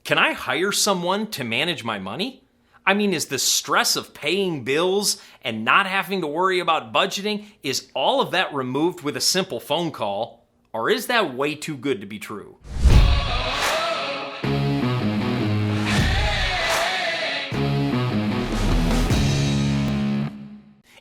Can I hire someone to manage my money? I mean, is the stress of paying bills and not having to worry about budgeting, is all of that removed with a simple phone call? Or is that way too good to be true?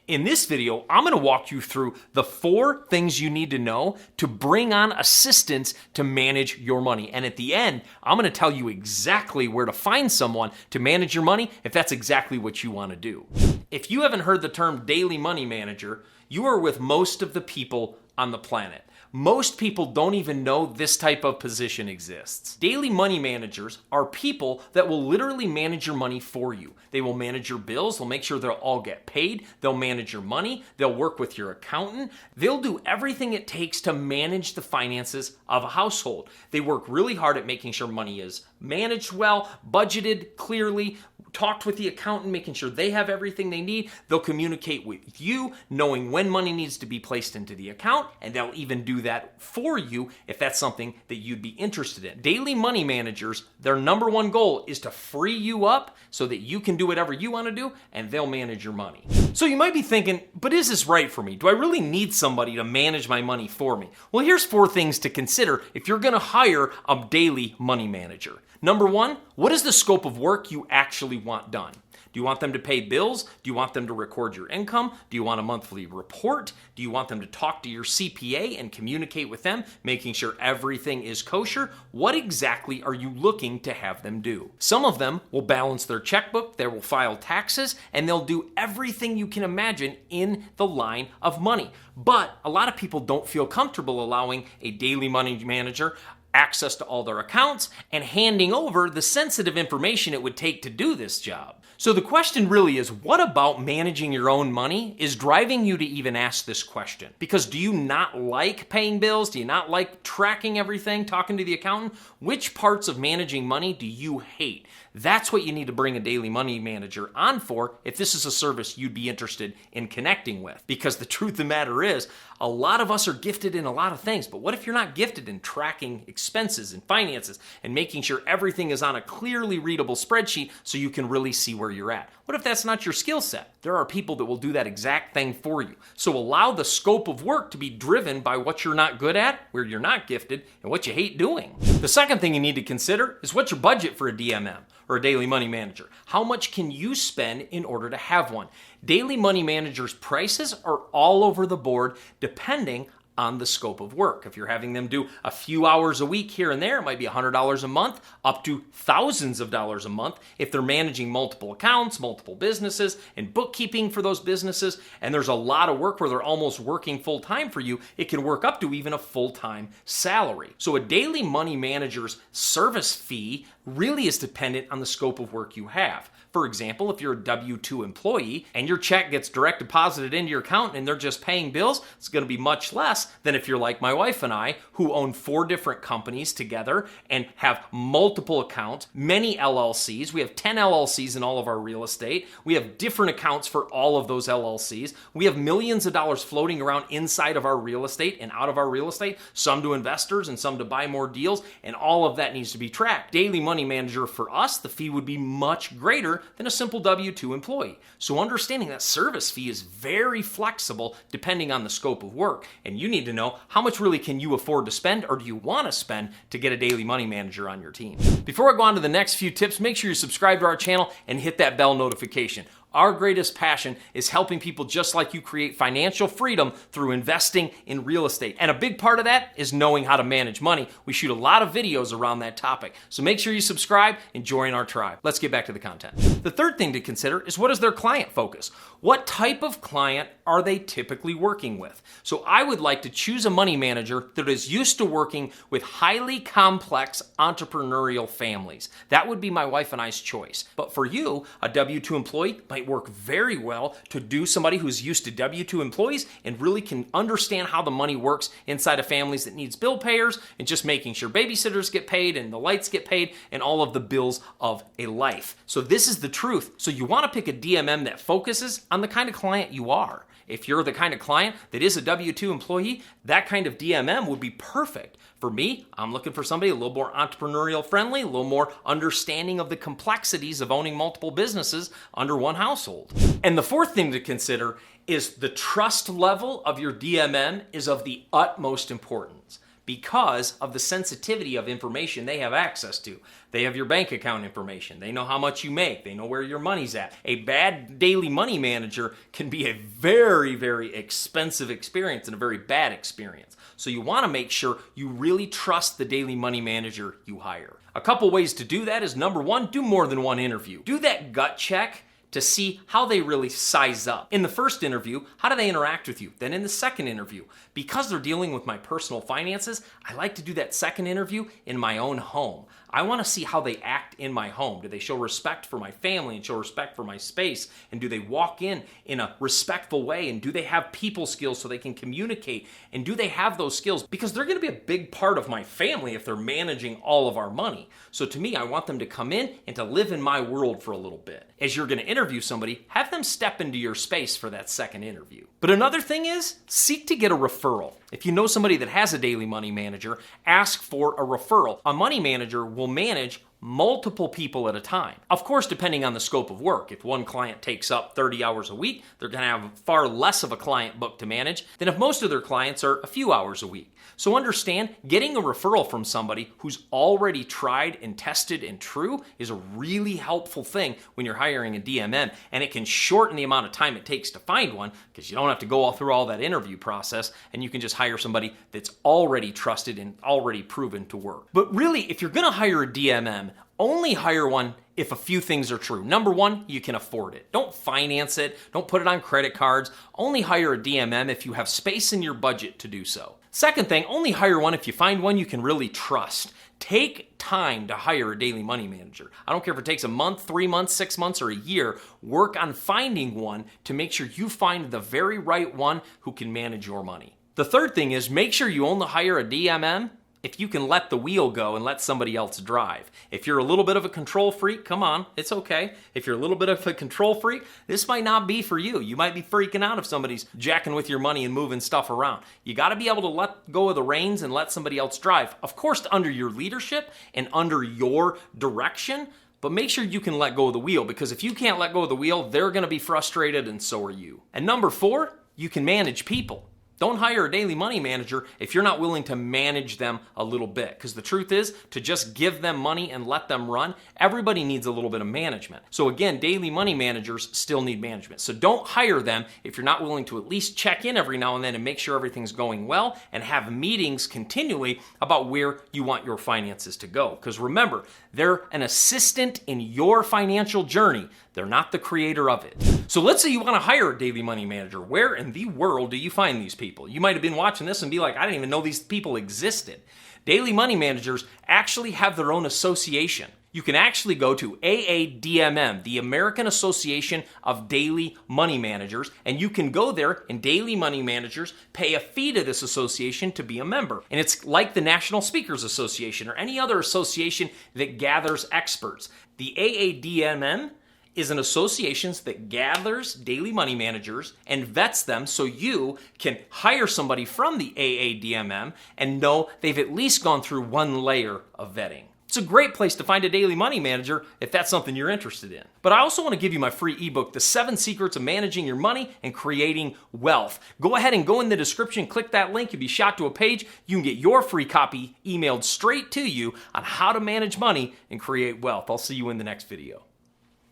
In this video, I'm going to walk you through the 4 things you need to know to bring on assistance to manage your money. And at the end, I'm going to tell you exactly where to find someone to manage your money if that's exactly what you want to do. If you haven't heard the term daily money manager, you are with most of the people on the planet. Most people don't even know this type of position exists. Daily money managers are people that will literally manage your money for you. They will manage your bills, they'll make sure they'll all get paid, they'll manage your money, they'll work with your accountant, they'll do everything it takes to manage the finances of a household. They work really hard at making sure money is managed well, budgeted clearly, talked with the accountant, making sure they have everything they need. They'll communicate with you, knowing when money needs to be placed into the account, and they'll even do that for you if that's something that you'd be interested in. Daily money managers, their number one goal is to free you up so that you can do whatever you want to do, and they'll manage your money. So you might be thinking, but is this right for me? Do I really need somebody to manage my money for me? Well, here's 4 things to consider if you're going to hire a daily money manager. Number 1, what is the scope of work you actually want done? Do you want them to pay bills? Do you want them to record your income? Do you want a monthly report? Do you want them to talk to your CPA and communicate with them, making sure everything is kosher? What exactly are you looking to have them do? Some of them will balance their checkbook, they will file taxes, and they'll do everything you can imagine in the line of money. But a lot of people don't feel comfortable allowing a daily money manager access to all their accounts and handing over the sensitive information it would take to do this job. So the question really is, what about managing your own money is driving you to even ask this question? Because do you not like paying bills? Do you not like tracking everything, talking to the accountant? Which parts of managing money do you hate? That's what you need to bring a daily money manager on for if this is a service you'd be interested in connecting with. Because the truth of the matter is, a lot of us are gifted in a lot of things, but what if you're not gifted in tracking expenses and finances and making sure everything is on a clearly readable spreadsheet so you can really see where you're at? What if that's not your skill set? There are people that will do that exact thing for you. So allow the scope of work to be driven by what you're not good at, where you're not gifted, and what you hate doing. The second thing you need to consider is what's your budget for a DMM or a daily money manager? How much can you spend in order to have one? Daily money managers' prices are all over the board depending on the scope of work. If you're having them do a few hours a week here and there, it might be $100 a month, up to thousands of dollars a month if they're managing multiple accounts, multiple businesses, and bookkeeping for those businesses, and there's a lot of work where they're almost working full-time for you, it can work up to even a full-time salary. So a daily money manager's service fee really is dependent on the scope of work you have. For example, if you're a W-2 employee and your check gets direct deposited into your account and they're just paying bills, it's going to be much less than if you're like my wife and I, who own 4 different companies together and have multiple accounts, many LLCs. We have 10 LLCs in all of our real estate. We have different accounts for all of those LLCs. We have millions of dollars floating around inside of our real estate and out of our real estate, some to investors and some to buy more deals, and all of that needs to be tracked. Daily money manager for us, the fee would be much greater than a simple W-2 employee. So understanding that service fee is very flexible depending on the scope of work. And you need to know how much really can you afford to spend, or do you want to spend to get a daily money manager on your team. Before I go on to the next few tips, make sure you subscribe to our channel and hit that bell notification. Our greatest passion is helping people just like you create financial freedom through investing in real estate. And a big part of that is knowing how to manage money. We shoot a lot of videos around that topic. So make sure you subscribe and join our tribe. Let's get back to the content. The third thing to consider is, what is their client focus? What type of client are they typically working with? So I would like to choose a money manager that is used to working with highly complex entrepreneurial families. That would be my wife and I's choice. But for you, a W-2 employee might work very well to do somebody who's used to W-2 employees and really can understand how the money works inside of families that needs bill payers and just making sure babysitters get paid and the lights get paid and all of the bills of a life. So this is the truth. So you want to pick a DMM that focuses on the kind of client you are. If you're the kind of client that is a W-2 employee, that kind of DMM would be perfect. For me, I'm looking for somebody a little more entrepreneurial friendly, a little more understanding of the complexities of owning multiple businesses under one household. And the fourth thing to consider is the trust level of your DMM is of the utmost importance, because of the sensitivity of information they have access to. They have your bank account information. They know how much you make. They know where your money's at. A bad daily money manager can be a very, very expensive experience and a very bad experience. So you want to make sure you really trust the daily money manager you hire. A couple ways to do that is, number one, do more than one interview. Do that gut check to see how they really size up. In the first interview, how do they interact with you? Then in the second interview, because they're dealing with my personal finances, I like to do that second interview in my own home. I want to see how they act in my home. Do they show respect for my family and show respect for my space? And do they walk in a respectful way? And do they have people skills so they can communicate? And do they have those skills? Because they're going to be a big part of my family if they're managing all of our money. So to me, I want them to come in and to live in my world for a little bit. As you're going to interview somebody, have them step into your space for that second interview. But another thing is, seek to get a referral. If you know somebody that has a daily money manager, ask for a referral. A money manager will manage multiple people at a time. Of course, depending on the scope of work. If one client takes up 30 hours a week, they're going to have far less of a client book to manage than if most of their clients are a few hours a week. So understand, getting a referral from somebody who's already tried and tested and true is a really helpful thing when you're hiring a DMM, and it can shorten the amount of time it takes to find one, because you don't have to go through all that interview process, and you can just hire somebody that's already trusted and already proven to work. But really, if you're going to hire a DMM, only hire one if a few things are true. Number one, you can afford it. Don't finance it. Don't put it on credit cards. Only hire a DMM if you have space in your budget to do so. Second thing, only hire one if you find one you can really trust. Take time to hire a daily money manager. I don't care if it takes a month, 3 months, 6 months, or a year. Work on finding one to make sure you find the very right one who can manage your money. The third thing is, make sure you only hire a DMM if you can let the wheel go and let somebody else drive. If you're a little bit of a control freak, come on, it's okay. If you're a little bit of a control freak, this might not be for you. You might be freaking out if somebody's jacking with your money and moving stuff around. You got to be able to let go of the reins and let somebody else drive. Of course, under your leadership and under your direction, but make sure you can let go of the wheel, because if you can't let go of the wheel, they're going to be frustrated, and so are you. And number 4, you can manage people. Don't hire a daily money manager if you're not willing to manage them a little bit. Because the truth is, to just give them money and let them run, everybody needs a little bit of management. So again, daily money managers still need management. So don't hire them if you're not willing to at least check in every now and then and make sure everything's going well, and have meetings continually about where you want your finances to go. Because remember, they're an assistant in your financial journey. They're not the creator of it. So let's say you want to hire a daily money manager. Where in the world do you find these people? You might have been watching this and be like, I didn't even know these people existed. Daily money managers actually have their own association. You can actually go to AADMM, the American Association of Daily Money Managers, and you can go there, and daily money managers pay a fee to this association to be a member. And it's like the National Speakers Association or any other association that gathers experts. The AADMM is an association that gathers daily money managers and vets them, so you can hire somebody from the AADMM and know they've at least gone through one layer of vetting. It's a great place to find a daily money manager if that's something you're interested in. But I also want to give you my free ebook, The 7 Secrets of Managing Your Money and Creating Wealth. Go ahead and go in the description, click that link, you'll be shot to a page. You can get your free copy emailed straight to you on how to manage money and create wealth. I'll see you in the next video.